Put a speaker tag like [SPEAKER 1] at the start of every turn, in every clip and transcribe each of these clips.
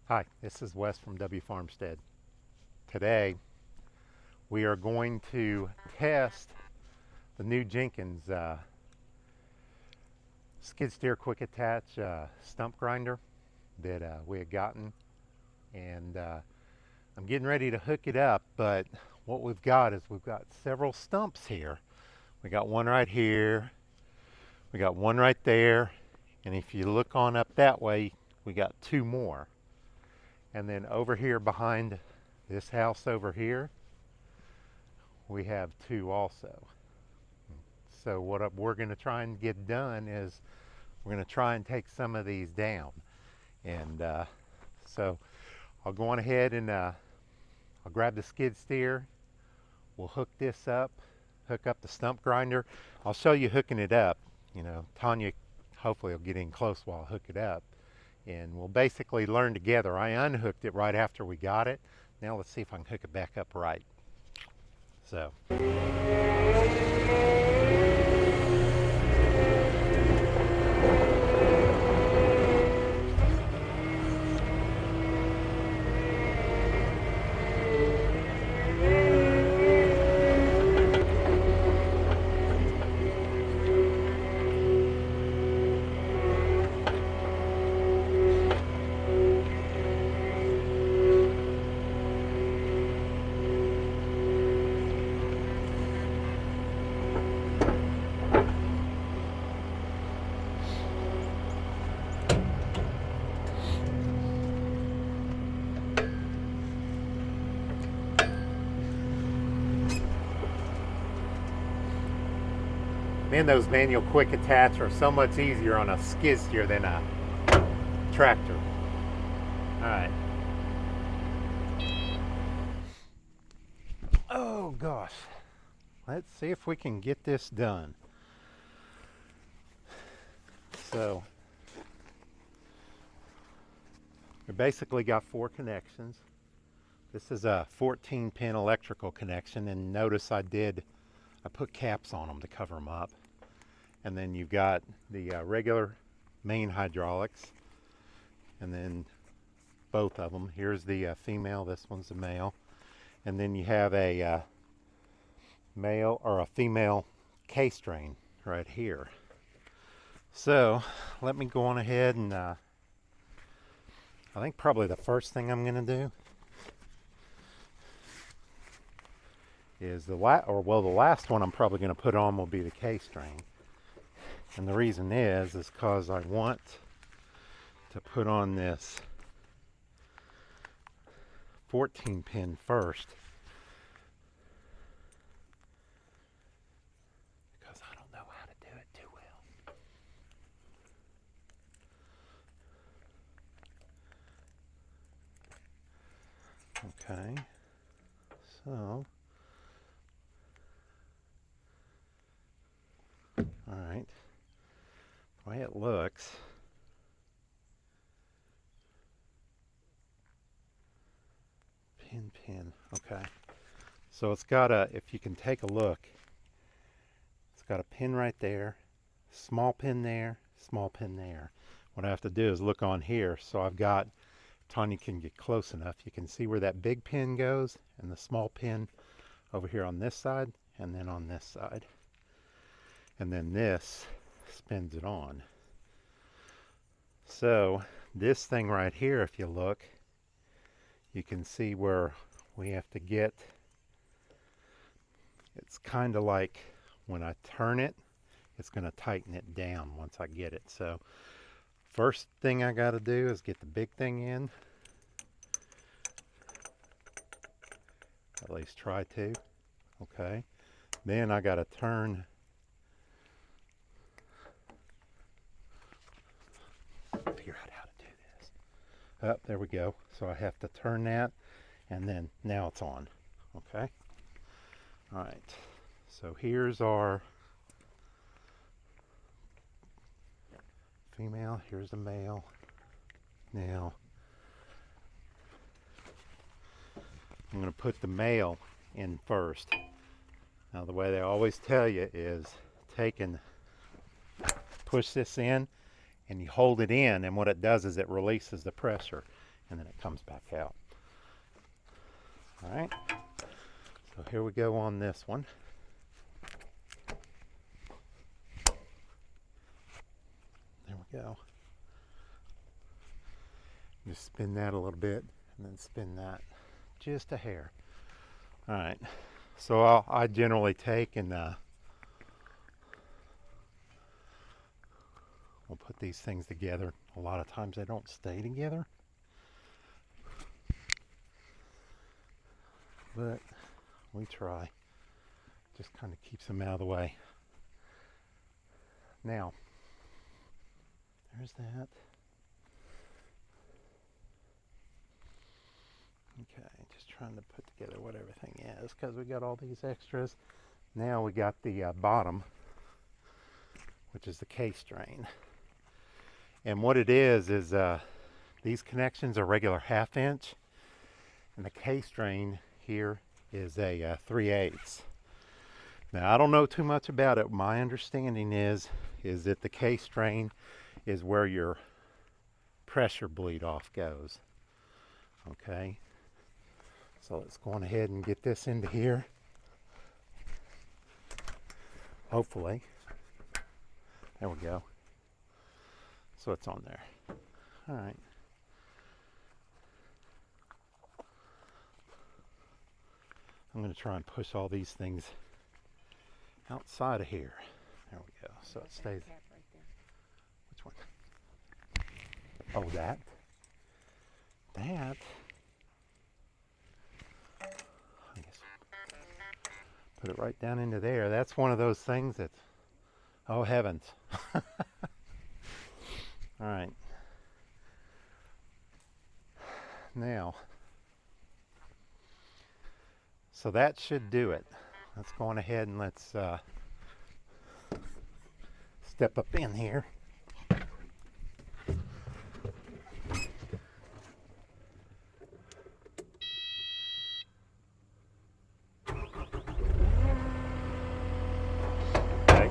[SPEAKER 1] Hi, this is Wes from W Farmstead. Today we are going to test the new Jenkins skid steer quick attach stump grinder that we had gotten, and I'm getting ready to hook it up. But what we've got is we've got several stumps here. We got one right here, we got one right there, and if you look on up that way, we got two more. And then over here behind this house over here, we have two also. So what we're going to try and get done is we're going to try and take some of these down. And so I'll go on ahead and I'll grab the skid steer. We'll hook this up, hook up the stump grinder. I'll show you hooking it up. You know, Tanya hopefully will get in close while I hook it up. And we'll basically learn together. I unhooked it right after we got it. Now let's see if I can hook it back up right. So. Man, those manual quick attach are so much easier on a skid steer than a tractor. All right. Oh gosh. Let's see if we can get this done. So we basically got 4 connections. This is a 14-pin electrical connection, and notice I put caps on them to cover them up. And then you've got the regular main hydraulics, and then both of them. Here's the female, this one's the male. And then you have a male or a female K-string right here. So let me go on ahead and I think probably the first thing I'm going to do is the last one I'm probably going to put on will be the K-string. And the reason is because I want to put on this 14 pin first, because I don't know how to do it too well. Okay, so all right, the way it looks, pin, okay. So it's got if you can take a look, it's got a pin right there, small pin there, small pin there. What I have to do is look on here, so I've got, Tanya can get close enough, you can see where that big pin goes and the small pin over here on this side and then on this side. And then this spins it on. So this thing right here, if you look, you can see where we have to get, it's kind of like when I turn it, it's going to tighten it down once I get it. So first thing I got to do is get the big thing in, at least try to. Okay, then I got to turn, figure out how to do this. Oh, there we go. So I have to turn that, and then now it's on. Okay, all right, so here's our female, here's the male. Now I'm going to put the male in first. Now the way they always tell you is push this in and you hold it in, and what it does is it releases the pressure. and then it comes back out. All right, so here we go on this one. There we go. Just spin that a little bit and then spin that just a hair. All right, so I generally take and we'll put these things together. A lot of times they don't stay together, but we try. Just kind of keeps them out of the way. Now, there's that. Okay, just trying to put together what everything is because we got all these extras. Now we got the bottom, which is the K-strain. And what it is these connections are regular 1/2 inch, and the K-strain here is a 3/8. Now I don't know too much about it. My understanding is that the K-strain is where your pressure bleed off goes. Okay, so let's go on ahead and get this into here. Hopefully, there we go. So it's on there. All right. I'm going to try and push all these things outside of here. There we go. So it stays. Which one? Oh, that. That. I guess put it right down into there. That's one of those things that, oh heavens. All right. Now, so that should do it. Let's go on ahead and let's step up in here. Okay.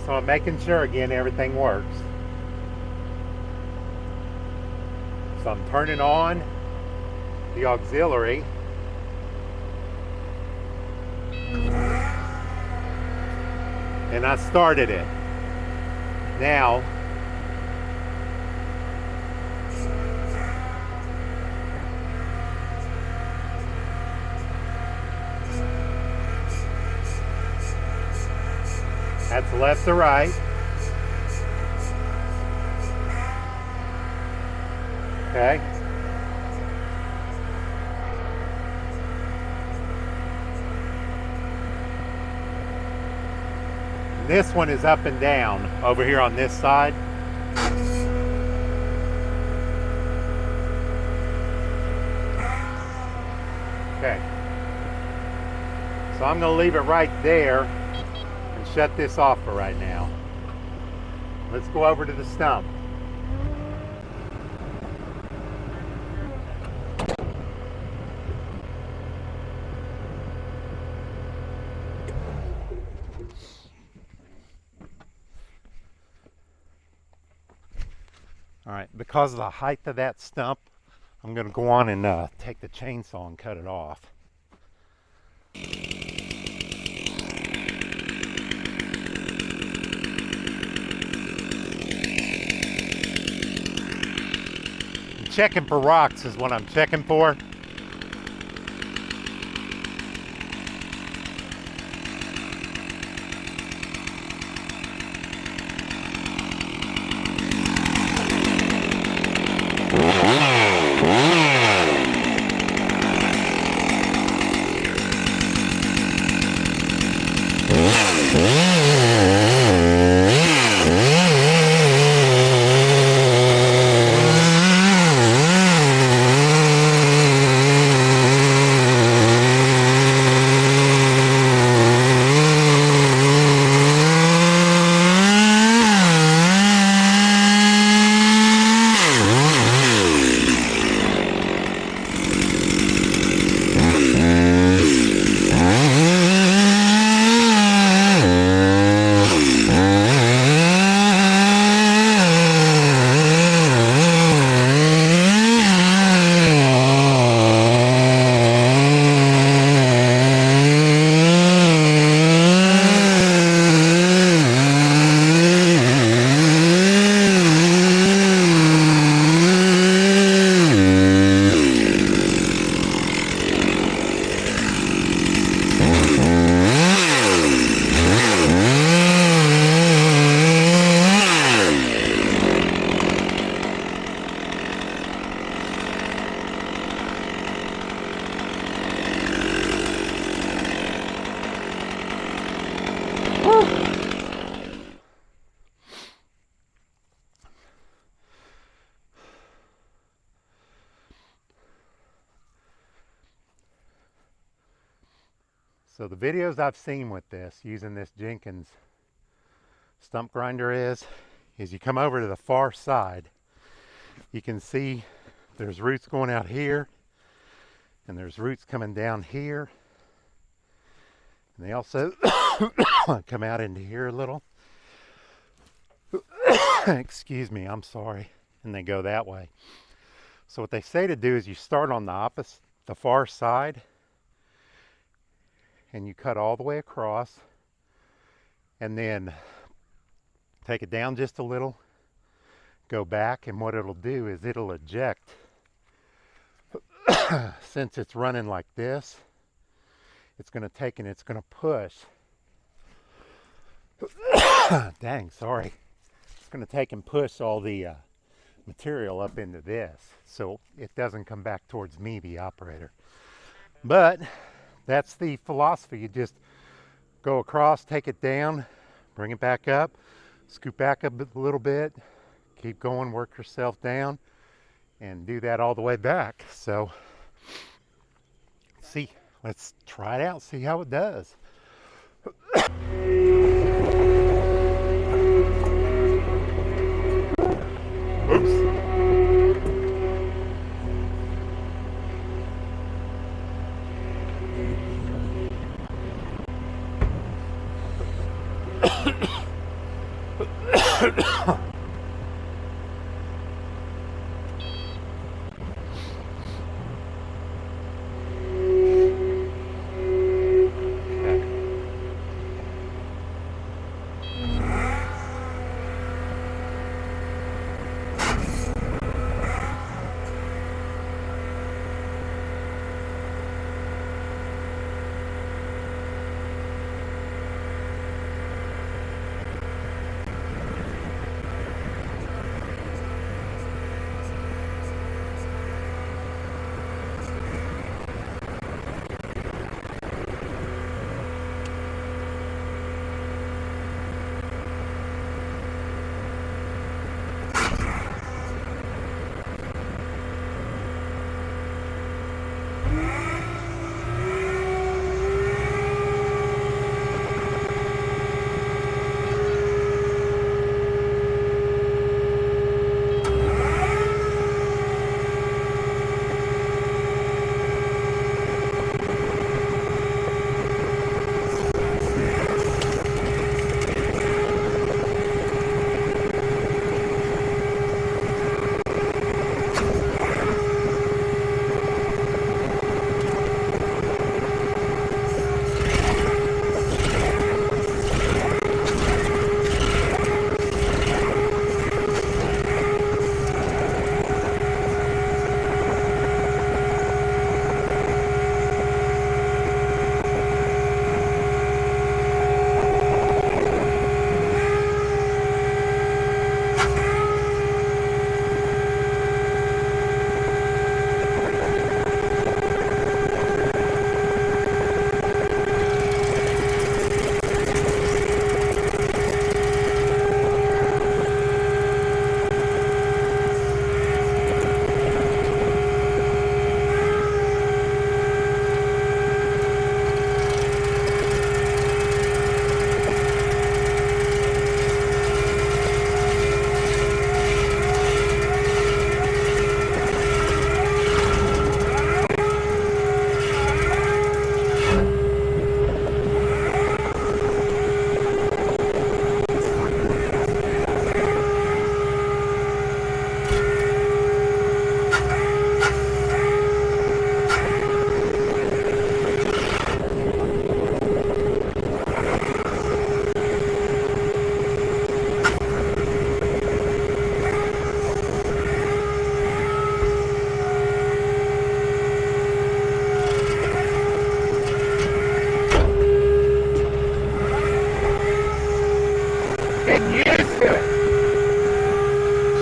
[SPEAKER 1] So I'm making sure again everything works. So I'm turning on the auxiliary. And I started it. Now that's left to right. Okay. And this one is up and down over here on this side. Okay. So I'm going to leave it right there and shut this off for right now. Let's go over to the stump. All right, because of the height of that stump, I'm going to go on and take the chainsaw and cut it off. Checking for rocks is what I'm checking for. So the videos I've seen with this, using this Jenkins stump grinder is you come over to the far side, you can see there's roots going out here, and there's roots coming down here, and they also come out into here a little. Excuse me, I'm sorry. And they go that way. So what they say to do is you start on the far side, and you cut all the way across, and then take it down just a little, go back, and what it'll do is it'll eject. Since it's running like this, it's going to take and it's going to push. Dang, sorry. It's going to take and push all the material up into this, so it doesn't come back towards me, the operator. But that's the philosophy. You just go across, take it down, bring it back up, scoop back up a little bit, keep going, work yourself down, and do that all the way back. So see, let's try it out, see how it does. Oops.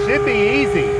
[SPEAKER 1] Should be easy.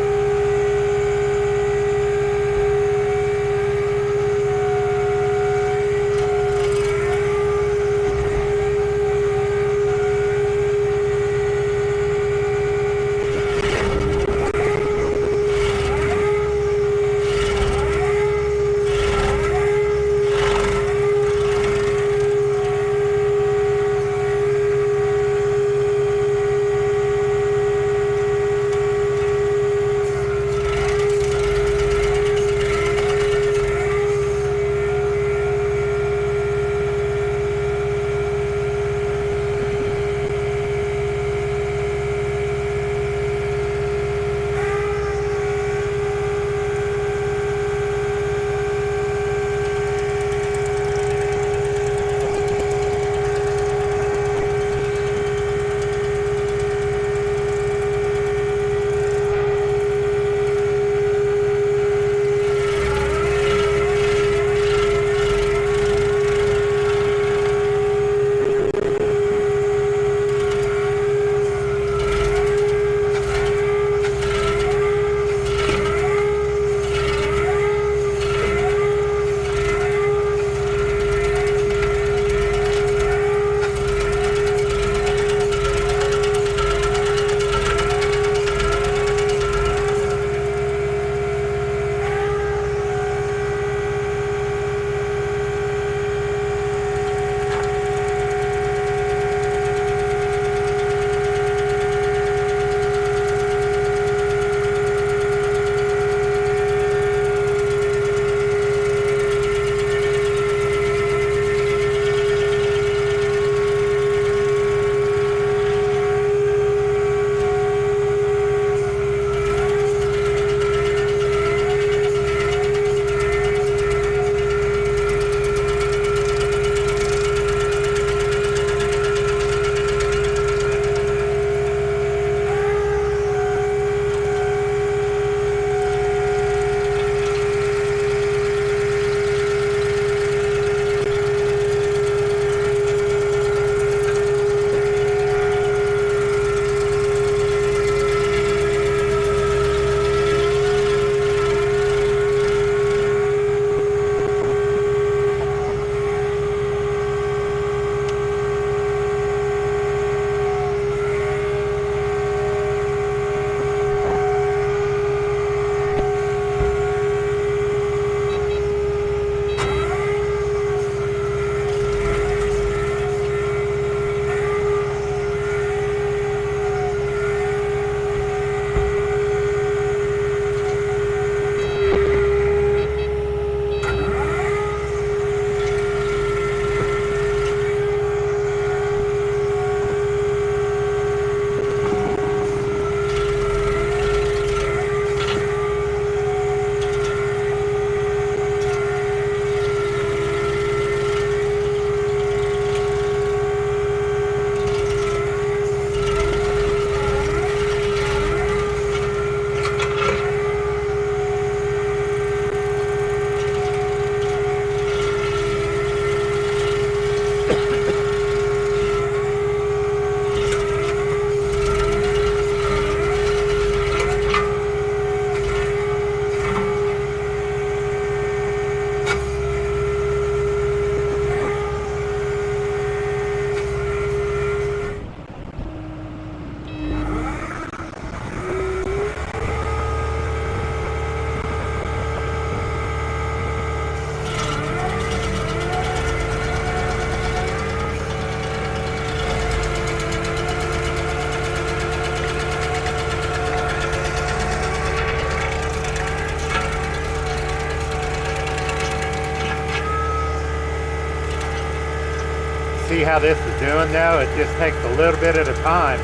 [SPEAKER 1] see how this is doing though? It just takes a little bit at a time,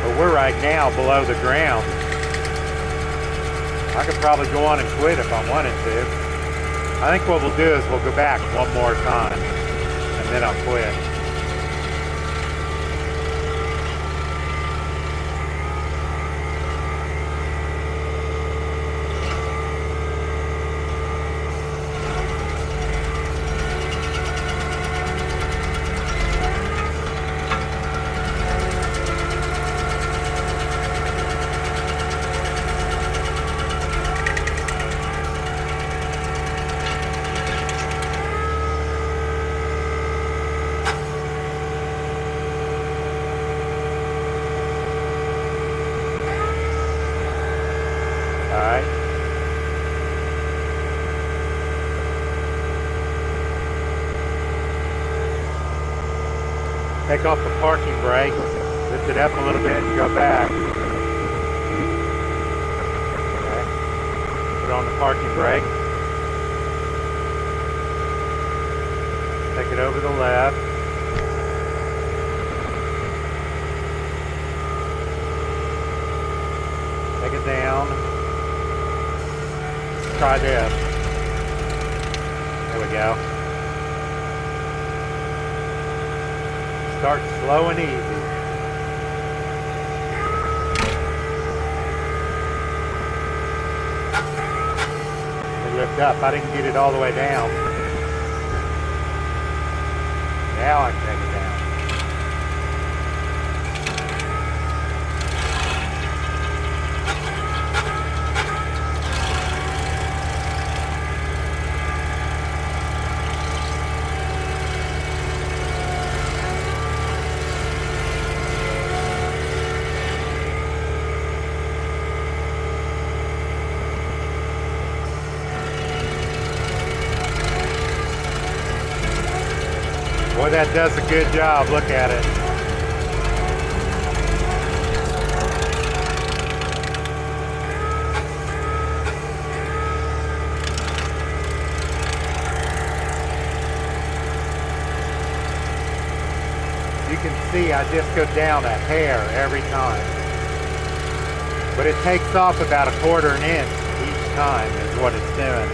[SPEAKER 1] but we're right now below the ground. I could probably go on and quit if I wanted to. I think what we'll do is we'll go back one more time and then I'll quit. Take off the parking brake, lift it up a little bit and go back. Okay. Put on the parking brake. Take it over the left. Take it down. Let's try this. There we go. Start slow and easy. Let me lift up. I didn't get it all the way down. Now I can take it down. Boy, that does a good job. Look at it. You can see I just go down a hair every time. But it takes off about a quarter an inch each time is what it's doing.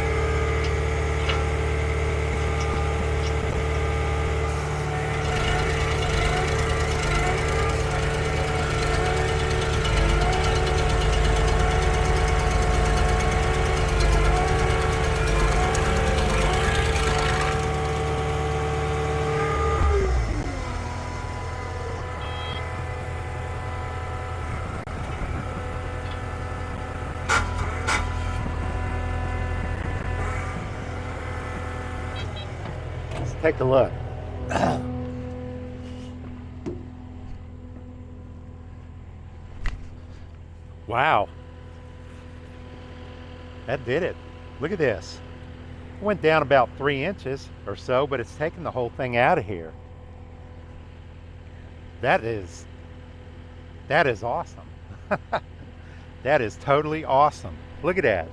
[SPEAKER 1] Take a look. Wow. That did it. Look at this. It went down about 3 inches or so, but it's taken the whole thing out of here. That is awesome. That is totally awesome. Look at that.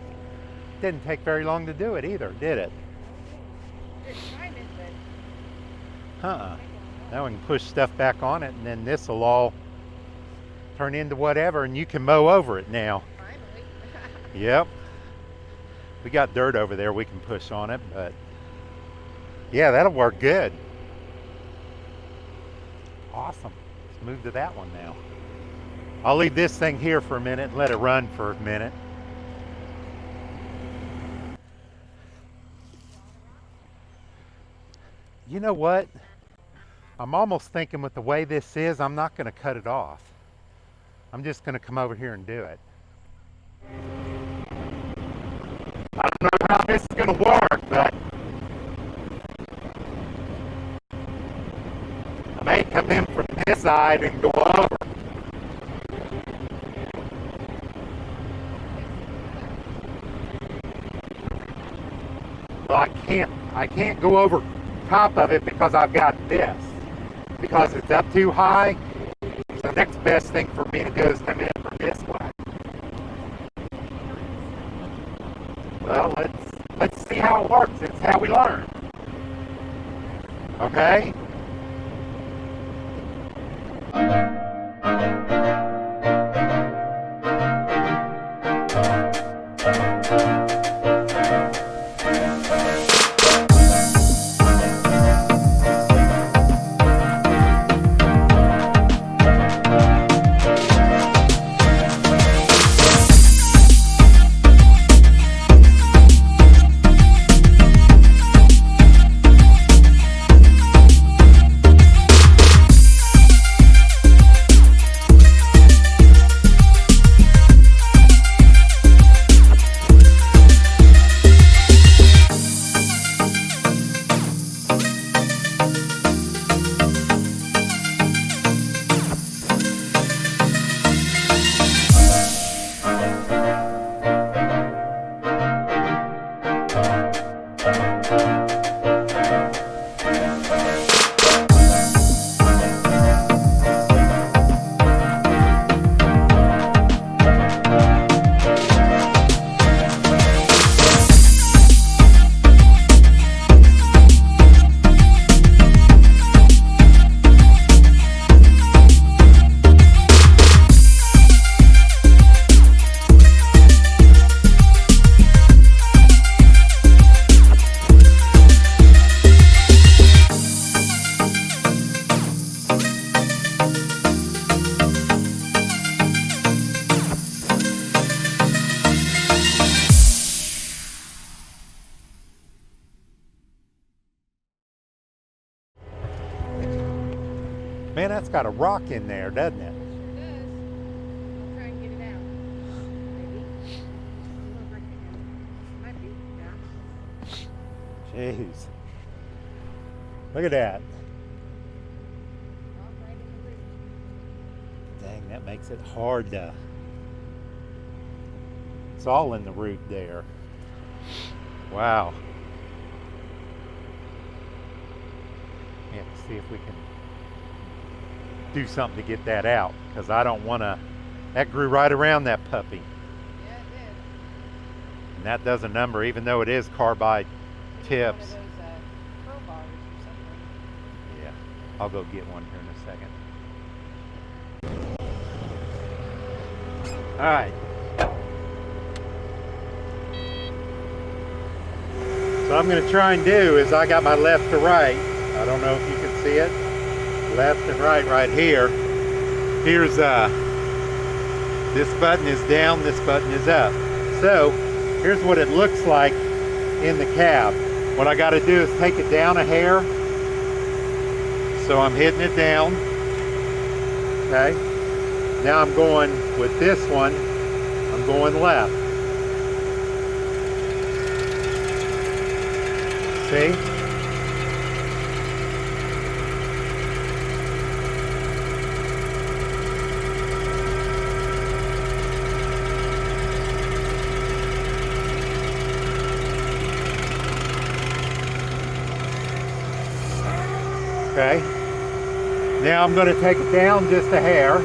[SPEAKER 1] Didn't take very long to do it either, did it? Now we can push stuff back on it and then this will all turn into whatever and you can mow over it now.
[SPEAKER 2] Finally.
[SPEAKER 1] Yep. We got dirt over there we can push on it, but yeah, that'll work good. Awesome. Let's move to that one now. I'll leave this thing here for a minute and let it run for a minute. You know what? I'm almost thinking with the way this is, I'm not going to cut it off. I'm just going to come over here and do it. I don't know how this is going to work, but I may come in from this side and go over. Well, I can't go over top of it because I've got this. Because it's up too high, the next best thing for me to do is come in from this way. Well, let's see how it works. It's how we learn. Okay? Man, that's got a rock in there, doesn't it?
[SPEAKER 2] Sure does. I'll try and get it out. Maybe. Over here. Might be. Yeah.
[SPEAKER 1] Jeez. Look at that.
[SPEAKER 2] All right in the root.
[SPEAKER 1] Dang, that makes it hard to... It's all in the root there. Wow. We have to see if we can do something to get that out, because I don't want to... That grew right around that puppy.
[SPEAKER 2] Yeah, it did.
[SPEAKER 1] And that does a number, even though it is carbide
[SPEAKER 2] Maybe
[SPEAKER 1] tips.
[SPEAKER 2] one of those crowbars or something.
[SPEAKER 1] Yeah, I'll go get one here in a second. All right. So I'm going to try and do is I got my left to right. I don't know if you can see it. Left and right here. Here's this button is down, this button is up. So here's what it looks like in the cab. What I got to do is take it down a hair. So I'm hitting it down. Okay. Now I'm going with this one. I'm going left. See? Okay, now I'm going to take it down just a hair.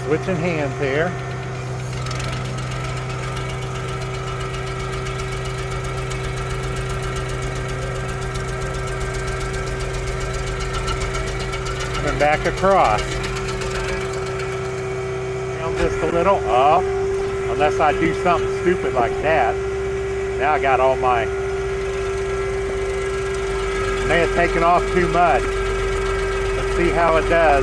[SPEAKER 1] Switching hands here. Coming back across. Down just a little, up. Unless I do something stupid like that. Now I got all my... May have taken off too much. Let's see how it does.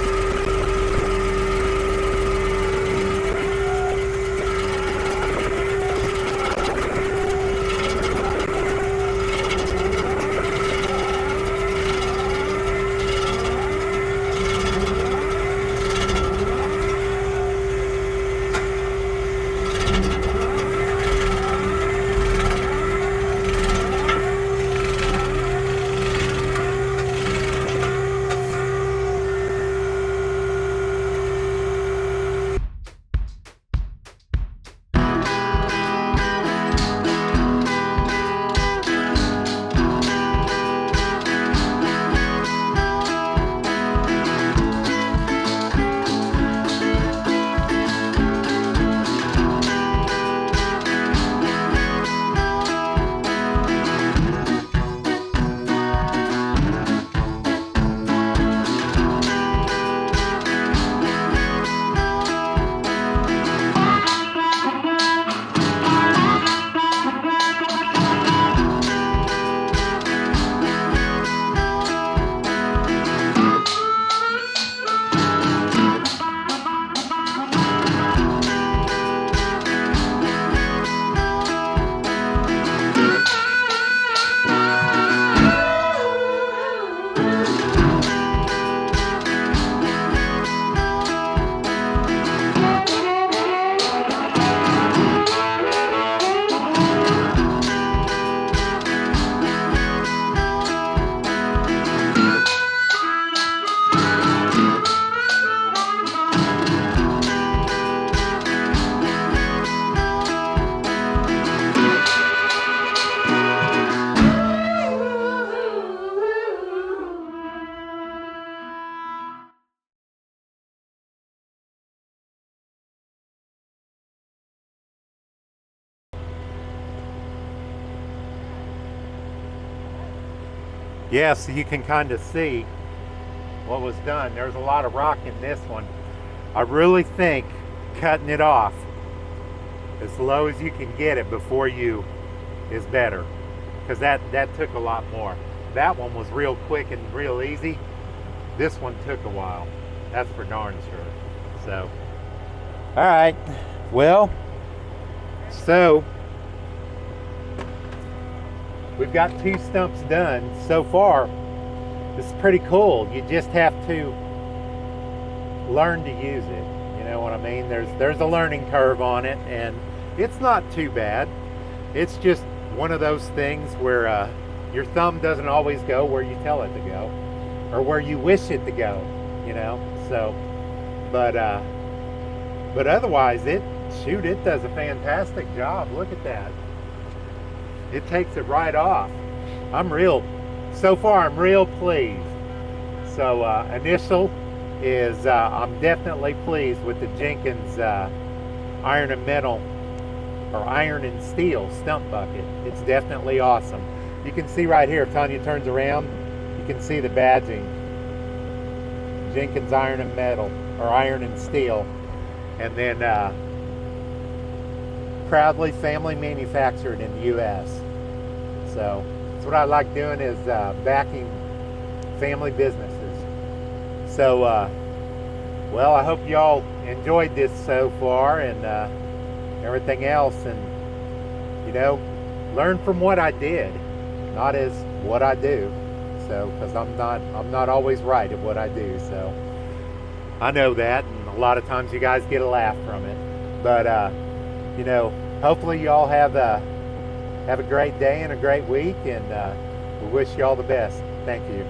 [SPEAKER 1] Yeah, so you can kind of see what was done. There's a lot of rock in this one. I really think cutting it off as low as you can get it before you is better, because that took a lot more. That one was real quick and real easy. This one took a while. That's for darn sure. So, all right. Well, so we've got 2 stumps done so far. This is pretty cool. You just have to learn to use it. You know what I mean? There's a learning curve on it, and it's not too bad. It's just one of those things where your thumb doesn't always go where you tell it to go, or where you wish it to go. You know. So, but otherwise, it does a fantastic job. Look at that. It takes it right off. So far I'm real pleased. So initial is I'm definitely pleased with the Jenkins iron and metal, or iron and steel stump bucket. It's definitely awesome. You can see right here, if Tanya turns around, you can see the badging. Jenkins iron and metal, or iron and steel. And then proudly family manufactured in the US. So that's what I like doing, is backing family businesses. So well, I hope y'all enjoyed this so far, and everything else, and you know, learn from what I did, not as what I do. So, because I'm not always right at what I do. So I know that, and a lot of times you guys get a laugh from it. But you know, hopefully y'all have a great day and a great week, and we wish you all the best. Thank you.